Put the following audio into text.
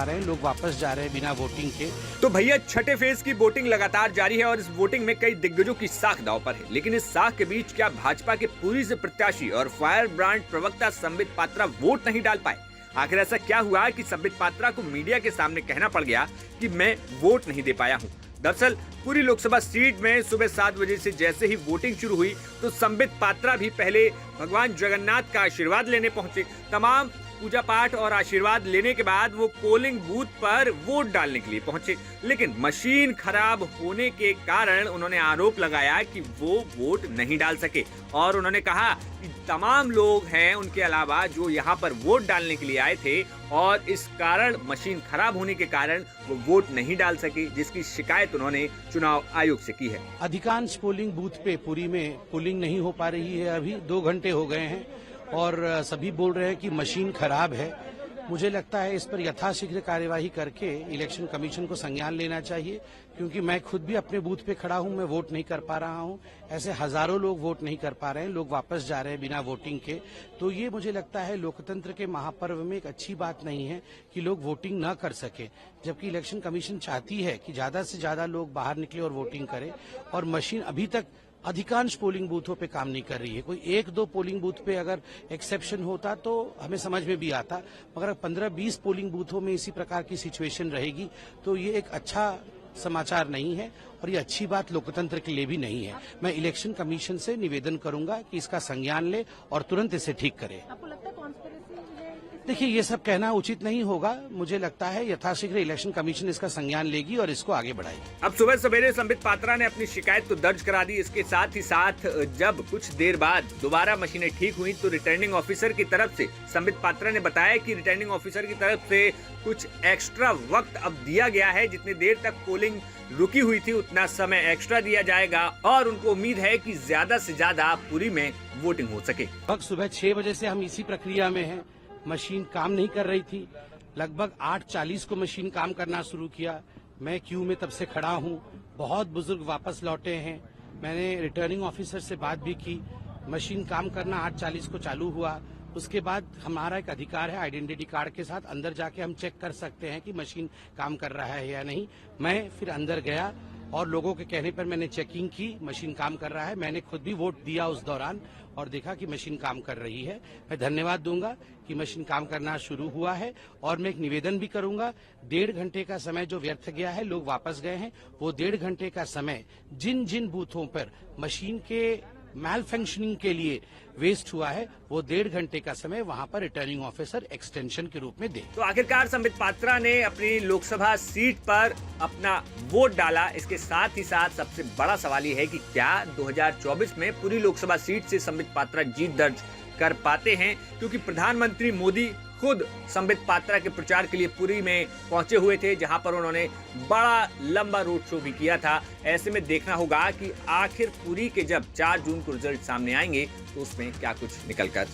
रहे हैं, लोग वापस जा रहे हैं बिना वोटिंग के। तो भैया छठे फेज की वोटिंग लगातार जारी है और इस वोटिंग में कई दिग्गजों की साख दांव पर है। लेकिन इस साख के बीच क्या भाजपा के पूरी से प्रत्याशी और फायर ब्रांड प्रवक्ता संबित पात्रा वोट नहीं डाल पाए? आखिर ऐसा क्या हुआ कि संबित पात्रा को मीडिया के सामने कहना पड़ गया कि मैं वोट नहीं दे पाया हूँ? दरअसल पूरी लोकसभा सीट में सुबह 7 बजे से जैसे ही वोटिंग शुरू हुई तो संबित पात्रा भी पहले भगवान जगन्नाथ का आशीर्वाद लेने पहुंचे। तमाम पूजा पाठ और आशीर्वाद लेने के बाद वो पोलिंग बूथ पर वोट डालने के लिए पहुंचे, लेकिन मशीन खराब होने के कारण उन्होंने आरोप लगाया कि वो वोट नहीं डाल सके और उन्होंने कहा कि तमाम लोग हैं उनके अलावा जो यहाँ पर वोट डालने के लिए आए थे और इस कारण मशीन खराब होने के कारण वो वोट नहीं डाल सके, जिसकी शिकायत उन्होंने चुनाव आयोग से की है। अधिकांश पोलिंग बूथ पे पुरी में पोलिंग नहीं हो पा रही है। अभी 2 घंटे हो गए हैं और सभी बोल रहे हैं कि मशीन खराब है। मुझे लगता है इस पर यथाशीघ्र कार्यवाही करके इलेक्शन कमीशन को संज्ञान लेना चाहिए, क्योंकि मैं खुद भी अपने बूथ पे खड़ा हूं, मैं वोट नहीं कर पा रहा हूं। ऐसे हजारों लोग वोट नहीं कर पा रहे हैं, लोग वापस जा रहे हैं बिना वोटिंग के। तो ये मुझे लगता है लोकतंत्र के महापर्व में एक अच्छी बात नहीं है कि लोग वोटिंग न कर सके, जबकि इलेक्शन कमीशन चाहती है कि ज्यादा से ज्यादा लोग बाहर निकले और वोटिंग करें। और मशीन अभी तक अधिकांश पोलिंग बूथों पे काम नहीं कर रही है। कोई 1-2 पोलिंग बूथ पे अगर एक्सेप्शन होता तो हमें समझ में भी आता, मगर 15-20 पोलिंग बूथों में इसी प्रकार की सिचुएशन रहेगी तो ये एक अच्छा समाचार नहीं है और ये अच्छी बात लोकतंत्र के लिए भी नहीं है। मैं इलेक्शन कमीशन से निवेदन करूंगा कि इसका संज्ञान ले और तुरंत इसे ठीक करे। आपको लगता है कॉन्स्पिरेसी है? देखिए, ये सब कहना उचित नहीं होगा। मुझे लगता है यथाशीघ्र इलेक्शन कमीशन इसका संज्ञान लेगी और इसको आगे बढ़ाएगी। अब सुबह सवेरे संबित पात्रा ने अपनी शिकायत तो दर्ज करा दी। इसके साथ ही साथ जब कुछ देर बाद दोबारा मशीनें ठीक हुई तो रिटर्निंग ऑफिसर की तरफ से संबित पात्रा ने बताया कि रिटर्निंग ऑफिसर की तरफ से कुछ एक्स्ट्रा वक्त अब दिया गया है। जितनी देर तक पोलिंग रुकी हुई थी उतना समय एक्स्ट्रा दिया जाएगा और उनको उम्मीद है कि ज्यादा से ज्यादा पुरी में वोटिंग हो सके। लगभग सुबह 6 बजे से हम इसी प्रक्रिया में हैं। मशीन काम नहीं कर रही थी। लगभग 8:40 को मशीन काम करना शुरू किया। मैं क्यू में तब से खड़ा हूं। बहुत बुजुर्ग वापस लौटे हैं। मैंने रिटर्निंग ऑफिसर से बात भी की। मशीन काम करना 8:40 को चालू हुआ। उसके बाद हमारा एक अधिकार है आइडेंटिटी कार्ड के साथ अंदर जाके हम चेक कर सकते हैं कि मशीन काम कर रहा है या नहीं। मैं फिर अंदर गया और लोगों के कहने पर मैंने चेकिंग की, मशीन काम कर रहा है। मैंने खुद भी वोट दिया उस दौरान और देखा कि मशीन काम कर रही है। मैं धन्यवाद दूंगा कि मशीन काम करना शुरू हुआ है और मैं एक निवेदन भी करूंगा। 1.5 घंटे का समय जो व्यर्थ गया है, लोग वापस गए हैं, वो 1.5 घंटे का समय जिन जिन बूथों पर मशीन के मैल फंक्शनिंग के लिए वेस्ट हुआ है, वो 1.5 घंटे का समय वहां पर रिटर्निंग ऑफिसर एक्सटेंशन के रूप में दे। तो आखिरकार संबित पात्रा ने अपनी लोकसभा सीट पर अपना वोट डाला। इसके साथ ही साथ सबसे बड़ा सवाल ये है कि क्या 2024 में पूरी लोकसभा सीट से संबित पात्रा जीत दर्ज कर पाते हैं, क्योंकि प्रधानमंत्री मोदी खुद संबित पात्रा के प्रचार के लिए पुरी में पहुंचे हुए थे, जहां पर उन्होंने बड़ा लंबा रोड शो भी किया था। ऐसे में देखना होगा कि आखिर पुरी के जब 4 जून को रिजल्ट सामने आएंगे तो उसमें क्या कुछ निकलकर